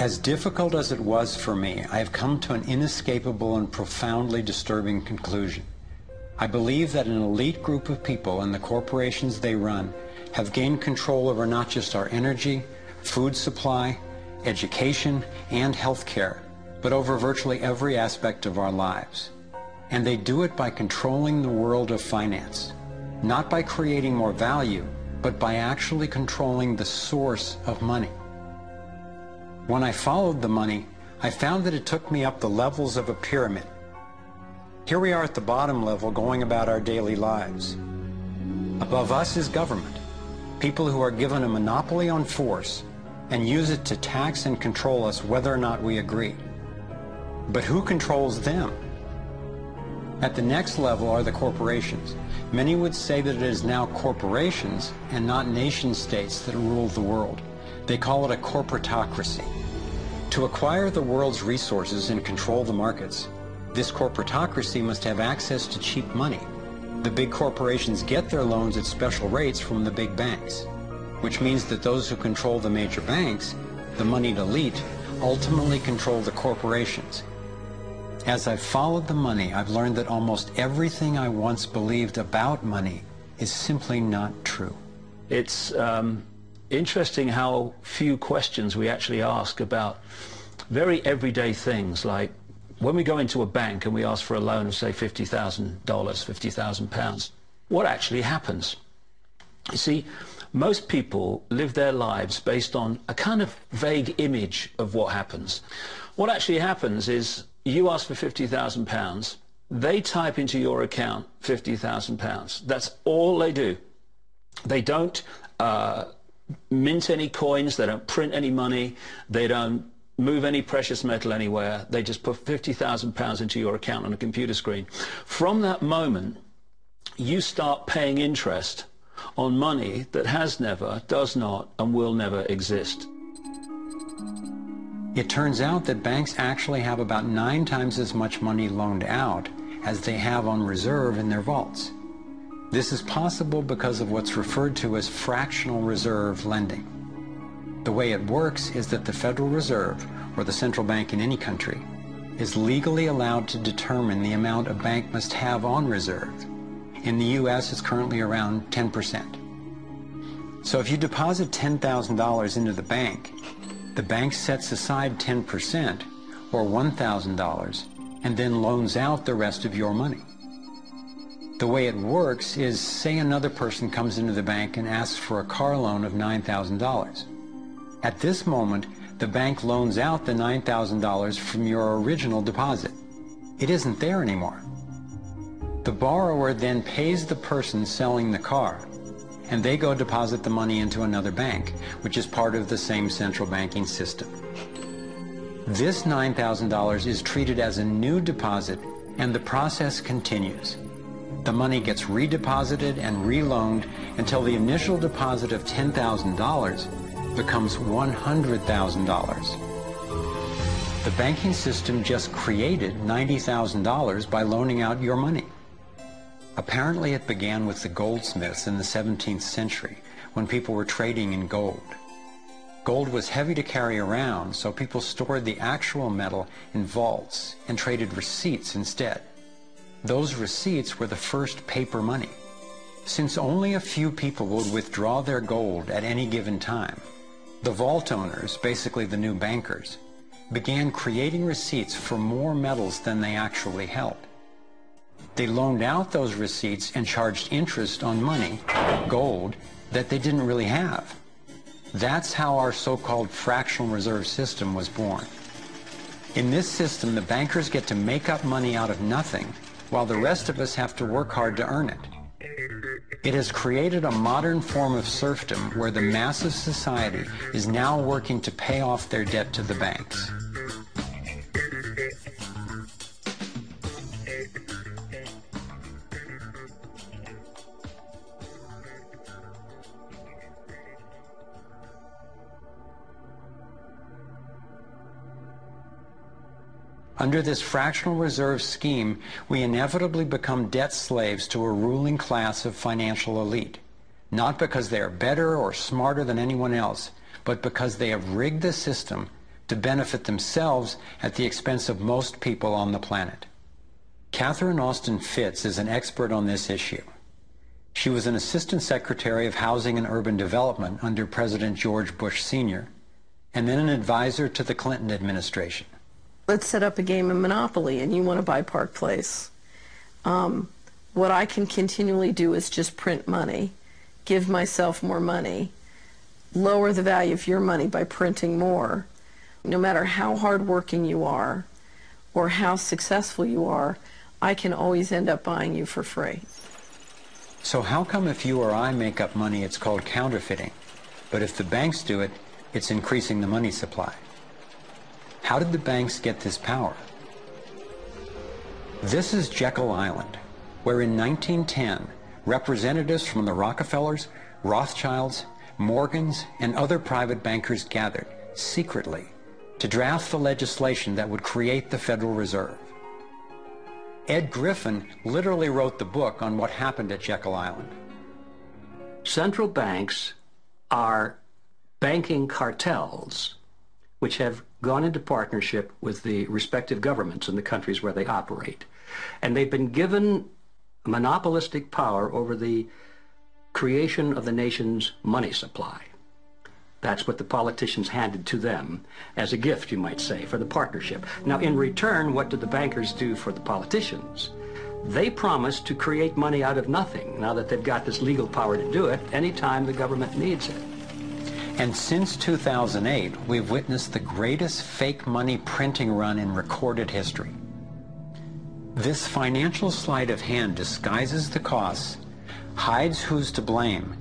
As difficult as it was for me, I have come to an inescapable and profoundly disturbing conclusion. I believe that an elite group of people and the corporations they run have gained control over not just our energy, food supply, education, and health care, but over virtually every aspect of our lives. And they do it by controlling the world of finance, not by creating more value, but by actually controlling the source of money. When I followed the money, I found that it took me up the levels of a pyramid. Here we are at the bottom level going about our daily lives. Above us is government, people who are given a monopoly on force and use it to tax and control us whether or not we agree. But who controls them? At the next level are the corporations. Many would say that it is now corporations and not nation states that rule the world. They call it a corporatocracy. To acquire the world's resources and control the markets, this corporatocracy must have access to cheap money. The big corporations get their loans at special rates from the big banks, which means that those who control the major banks, the moneyed elite, ultimately control the corporations. As I've followed the money, I've learned that almost everything I once believed about money is simply not true. It's interesting how few questions we actually ask about very everyday things, like when we go into a bank and we ask for a loan of, say, $50,000, £50,000, what actually happens? You see, most people live their lives based on a kind of vague image of what happens. What actually happens is you ask for £50,000, they type into your account £50,000. That's all they do. They don't mint any coins, they don't print any money, they don't move any precious metal anywhere. They just put £50,000 into your account on a computer screen. From that moment, you start paying interest on money that has never, does not, and will never exist. It turns out that banks actually have about 9 times as much money loaned out as they have on reserve in their vaults. This is possible because of what's referred to as fractional reserve lending. The way it works is that the Federal Reserve, or the central bank in any country, is legally allowed to determine the amount a bank must have on reserve. In the U.S., it's currently around 10%. So if you deposit $10,000 into the bank sets aside 10%, or $1,000, and then loans out the rest of your money. The way it works is, say another person comes into the bank and asks for a car loan of $9,000. At this moment, the bank loans out the $9,000 from your original deposit. It isn't there anymore. The borrower then pays the person selling the car, and they go deposit the money into another bank, which is part of the same central banking system. This $9,000 is treated as a new deposit, and the process continues. The money gets redeposited and reloaned until the initial deposit of $10,000 becomes $100,000. The banking system just created $90,000 by loaning out your money. Apparently it began with the goldsmiths in the 17th century when people were trading in gold. Gold was heavy to carry around, so people stored the actual metal in vaults and traded receipts instead. Those receipts were the first paper money. Since only a few people would withdraw their gold at any given time, the vault owners, basically the new bankers, began creating receipts for more metals than they actually held. They loaned out those receipts and charged interest on money, gold, that they didn't really have. That's how our so-called fractional reserve system was born. In this system, the bankers get to make up money out of nothing, while the rest of us have to work hard to earn it. It has created a modern form of serfdom where the mass of society is now working to pay off their debt to the banks. Under this fractional reserve scheme, we inevitably become debt slaves to a ruling class of financial elite, not because they are better or smarter than anyone else, but because they have rigged the system to benefit themselves at the expense of most people on the planet. Catherine Austin Fitts is an expert on this issue. She was an Assistant Secretary of Housing and Urban Development under President George Bush Sr., and then an advisor to the Clinton administration. Let's set up a game of Monopoly and you want to buy Park Place. What I can continually do is just print money, give myself more money, lower the value of your money by printing more. No matter how hardworking you are or how successful you are, I can always end up buying you for free. So how come if you or I make up money, it's called counterfeiting, but if the banks do it, it's increasing the money supply? How did the banks get this power? This is Jekyll Island, where in 1910, representatives from the Rockefellers, Rothschilds, Morgans, and other private bankers gathered secretly to draft the legislation that would create the Federal Reserve. Ed Griffin literally wrote the book on what happened at Jekyll Island. Central banks are banking cartels which have gone into partnership with the respective governments in the countries where they operate. And they've been given monopolistic power over the creation of the nation's money supply. That's what the politicians handed to them as a gift, you might say, for the partnership. Now, in return, what did the bankers do for the politicians? They promised to create money out of nothing, now that they've got this legal power to do it anytime the government needs it. And since 2008, we've witnessed the greatest fake money printing run in recorded history. This financial sleight of hand disguises the costs, hides who's to blame,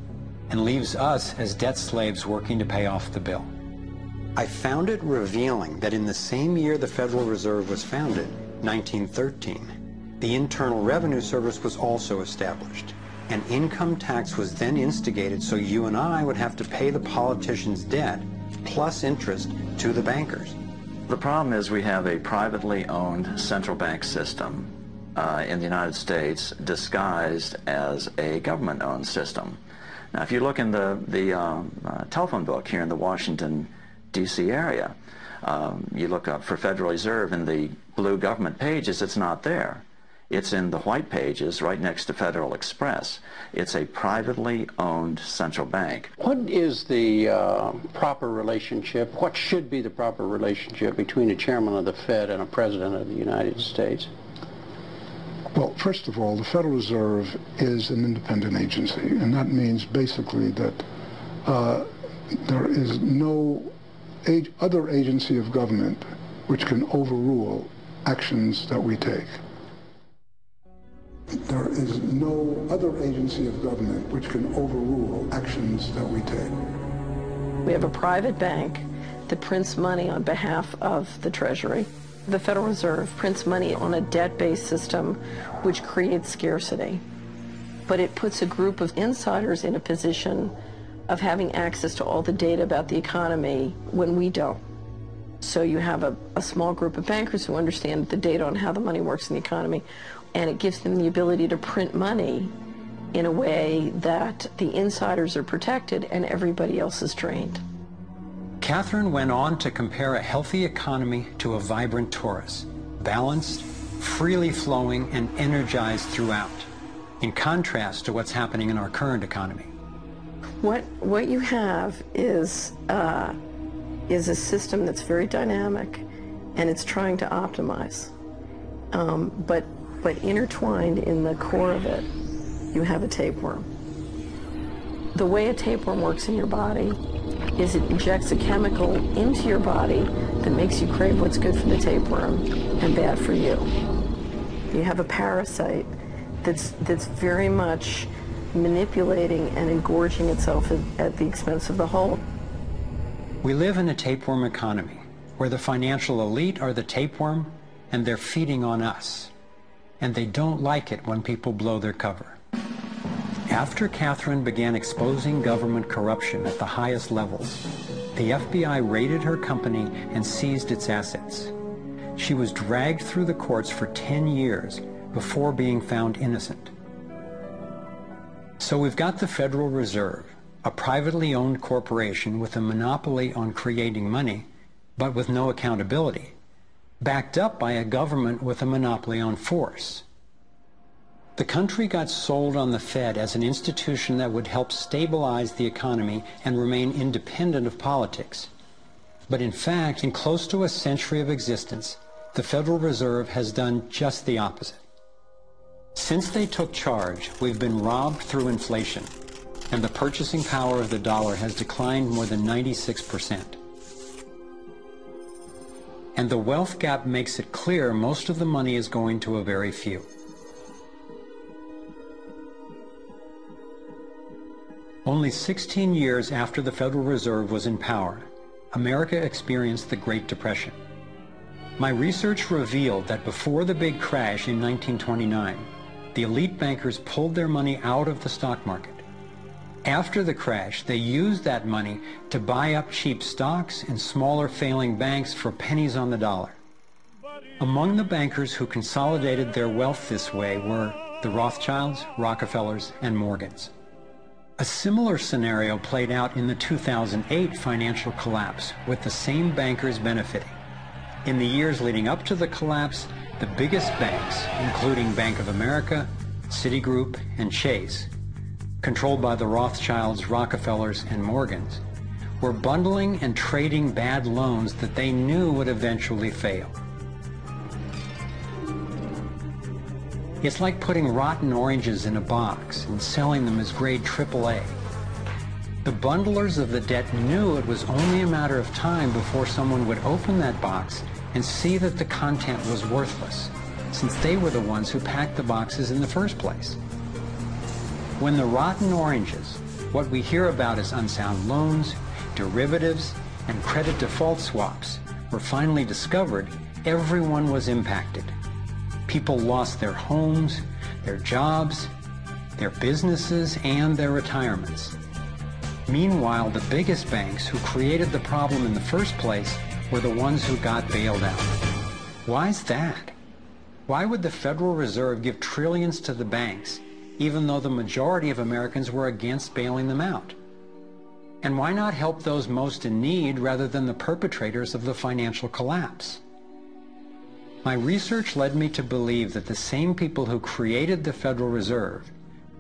and leaves us as debt slaves working to pay off the bill. I found it revealing that in the same year the Federal Reserve was founded, 1913, the Internal Revenue Service was also established. An income tax was then instigated so you and I would have to pay the politicians' debt plus interest to the bankers. The problem is we have a privately owned central bank system in the United States disguised as a government-owned system. Now, if you look in the telephone book here in the Washington, D.C. area, you look up for Federal Reserve in the blue government pages, it's not there. It's in the white pages right next to Federal Express. It's a privately owned central bank. What is the proper relationship, what should be the proper relationship between a chairman of the Fed and a president of the United States? Well, first of all, the Federal Reserve is an independent agency, and that means basically that there is no other agency of government which can overrule actions that we take. There is no other agency of government which can overrule actions that we take. We have a private bank that prints money on behalf of the Treasury. The Federal Reserve prints money on a debt-based system which creates scarcity. But it puts a group of insiders in a position of having access to all the data about the economy when we don't. So you have a small group of bankers who understand the data on how the money works in the economy, and it gives them the ability to print money in a way that the insiders are protected and everybody else is drained. Catherine went on to compare a healthy economy to a vibrant torus, balanced, freely flowing, and energized throughout, in contrast to what's happening in our current economy. What you have is a system that's very dynamic, and it's trying to optimize. But intertwined in the core of it, you have a tapeworm. The way a tapeworm works in your body is it injects a chemical into your body that makes you crave what's good for the tapeworm and bad for you. You have a parasite that's very much manipulating and engorging itself at the expense of the whole. We live in a tapeworm economy where the financial elite are the tapeworm and they're feeding on us. And they don't like it when people blow their cover. After Catherine began exposing government corruption at the highest levels, the FBI raided her company and seized its assets. She was dragged through the courts for 10 years before being found innocent. So we've got the Federal Reserve, a privately owned corporation with a monopoly on creating money, but with no accountability, backed up by a government with a monopoly on force. The country got sold on the Fed as an institution that would help stabilize the economy and remain independent of politics. But in fact, in close to a century of existence, the Federal Reserve has done just the opposite. Since they took charge, we've been robbed through inflation, and the purchasing power of the dollar has declined more than 96%. And the wealth gap makes it clear most of the money is going to a very few. Only 16 years after the Federal Reserve was in power, America experienced the Great Depression. My research revealed that before the big crash in 1929, the elite bankers pulled their money out of the stock market. After the crash, they used that money to buy up cheap stocks and smaller failing banks for pennies on the dollar. Among the bankers who consolidated their wealth this way were the Rothschilds, Rockefellers, and Morgans. A similar scenario played out in the 2008 financial collapse, with the same bankers benefiting. In the years leading up to the collapse, the biggest banks, including Bank of America, Citigroup, and Chase, controlled by the Rothschilds, Rockefellers, and Morgans, were bundling and trading bad loans that they knew would eventually fail. It's like putting rotten oranges in a box and selling them as grade AAA. The bundlers of the debt knew it was only a matter of time before someone would open that box and see that the content was worthless, since they were the ones who packed the boxes in the first place. When the rotten oranges, what we hear about as unsound loans, derivatives, and credit default swaps, were finally discovered, everyone was impacted. People lost their homes, their jobs, their businesses, and their retirements. Meanwhile, the biggest banks who created the problem in the first place were the ones who got bailed out. Why's that? Why would the Federal Reserve give trillions to the banks, even though the majority of Americans were against bailing them out? And why not help those most in need rather than the perpetrators of the financial collapse? My research led me to believe that the same people who created the Federal Reserve,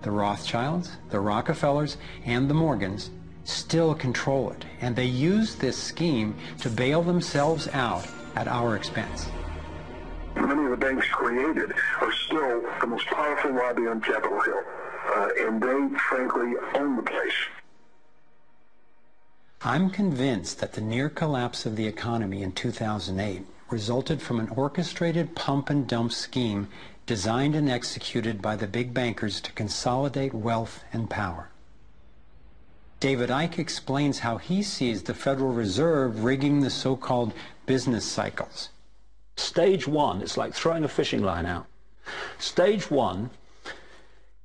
the Rothschilds, the Rockefellers, and the Morgans, still control it, and they use this scheme to bail themselves out at our expense. Many of the banks created are still the most powerful lobby on Capitol Hill, and they, frankly, own the place. I'm convinced that the near collapse of the economy in 2008 resulted from an orchestrated pump and dump scheme designed and executed by the big bankers to consolidate wealth and power. David Icke explains how he sees the Federal Reserve rigging the so-called business cycles. Stage one, it's like throwing a fishing line out. Stage one,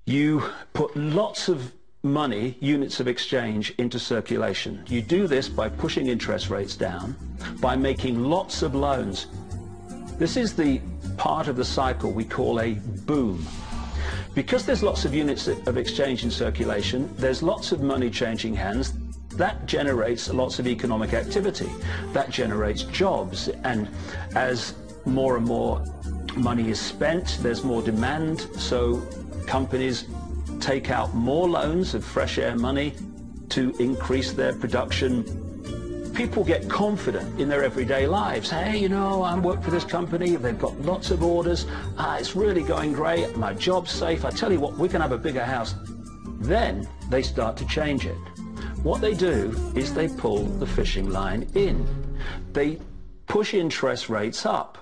you put lots of money, units of exchange, into circulation. You do this by pushing interest rates down, by making lots of loans. This is the part of the cycle we call a boom. Because there's lots of units of exchange in circulation, there's lots of money changing hands. That generates lots of economic activity. That generates jobs. And as more and more money is spent, there's more demand, so companies take out more loans of fresh air money to increase their production. People get confident in their everyday lives. Hey, you know, I work for this company, they've got lots of orders, it's really going great, my job's safe, I tell you what, we can have a bigger house. Then they start to change it. What they do is they pull the fishing line in. They push interest rates up.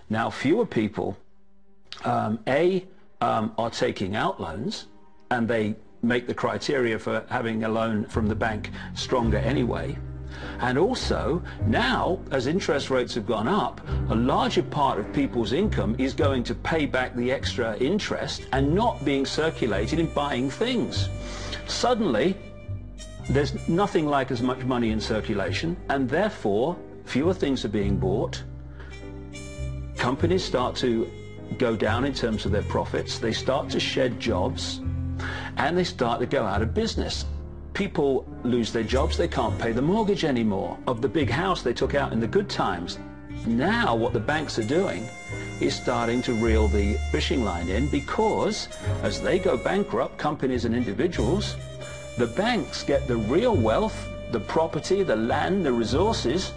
Now, fewer people, are taking out loans, and they make the criteria for having a loan from the bank stronger anyway. And also, now, as interest rates have gone up, a larger part of people's income is going to pay back the extra interest and not being circulated in buying things. Suddenly, there's nothing like as much money in circulation, and therefore, fewer things are being bought. Companies start to go down in terms of their profits. They start to shed jobs, and they start to go out of business. People lose their jobs, they can't pay the mortgage anymore of the big house they took out in the good times. Now what the banks are doing is starting to reel the fishing line in, because as they go bankrupt, companies and individuals, the banks get the real wealth, the property, the land, the resources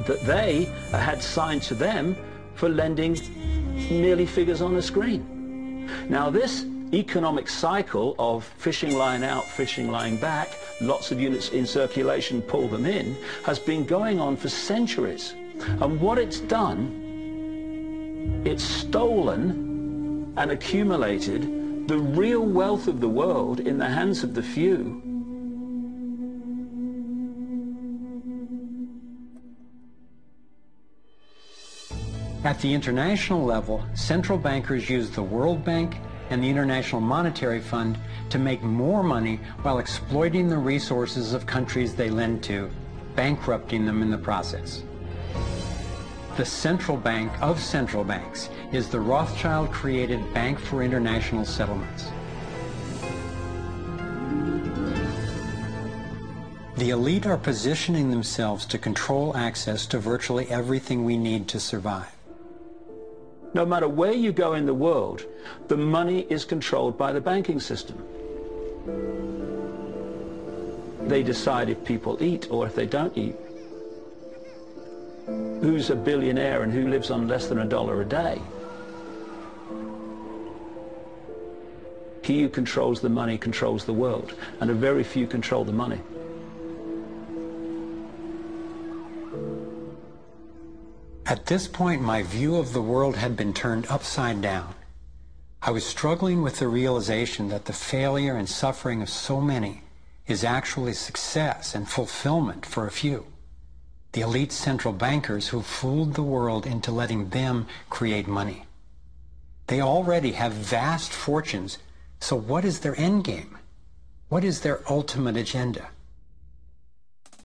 that they had signed to them for lending merely figures on a screen. Now this economic cycle of fishing line out, fishing line back, lots of units in circulation, pull them in, has been going on for centuries. And what it's done, it's stolen and accumulated the real wealth of the world in the hands of the few. At the international level, central bankers use the World Bank and the International Monetary Fund to make more money while exploiting the resources of countries they lend to, bankrupting them in the process. The central bank of central banks is the Rothschild-created Bank for International Settlements. The elite are positioning themselves to control access to virtually everything we need to survive. No matter where you go in the world, the money is controlled by the banking system. They decide if people eat or if they don't eat. Who's a billionaire and who lives on less than $1 a day? He who controls the money controls the world, and a very few control the money. At this point, my view of the world had been turned upside down. I was struggling with the realization that the failure and suffering of so many is actually success and fulfillment for a few. The elite central bankers who fooled the world into letting them create money. They already have vast fortunes, so what is their end game? What is their ultimate agenda?